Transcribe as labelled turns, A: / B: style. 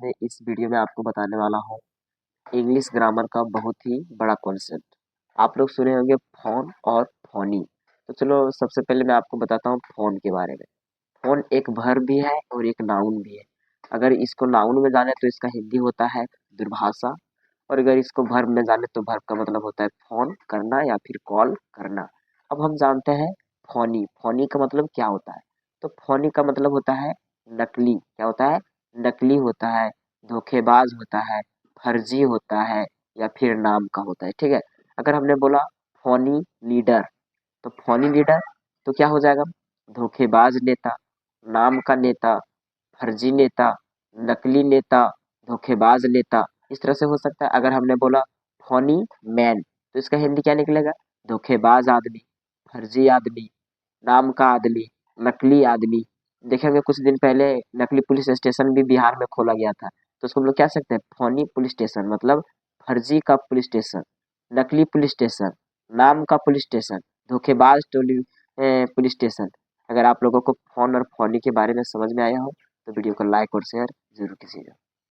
A: मैं इस वीडियो में आपको बताने वाला हूँ इंग्लिश ग्रामर का बहुत ही बड़ा कॉन्सेप्ट। आप लोग सुने होंगे फोन और फोनी। तो चलो सबसे पहले मैं आपको बताता हूँ फोन के बारे में। फोन एक वर्ब भी है और एक नाउन भी है। अगर इसको नाउन में जाने तो इसका हिंदी होता है दूरभाषा, और अगर इसको वर्ब में जाने तो वर्ब का मतलब होता है फोन करना या फिर कॉल करना। अब हम जानते हैं फोनी। फोनी का मतलब क्या होता है? तो फोनी का मतलब होता है नकली। क्या होता है? नकली होता है, धोखेबाज होता है, फर्जी होता है, या फिर नाम का होता है। ठीक है। अगर हमने बोला फोनी लीडर, तो फोनी लीडर तो क्या हो जाएगा? धोखेबाज नेता, नाम का नेता, फर्जी नेता, नकली नेता, धोखेबाज नेता, इस तरह से हो सकता है। अगर हमने बोला फनी मैन, तो इसका हिंदी क्या निकलेगा? धोखेबाज आदमी, फर्जी आदमी, नाम का आदमी, नकली आदमी। देखेंगे कुछ दिन पहले नकली पुलिस स्टेशन भी बिहार में खोला गया था, तो उसको हम लोग क्या सकते हैं? फनी पुलिस स्टेशन, मतलब फर्जी का पुलिस स्टेशन, नकली पुलिस स्टेशन, नाम का पुलिस स्टेशन, धोखेबाज टोली पुलिस स्टेशन। अगर आप लोगों को फोन और फोनी के बारे में समझ में आया हो तो वीडियो को लाइक और शेयर जरूर कीजिएगा।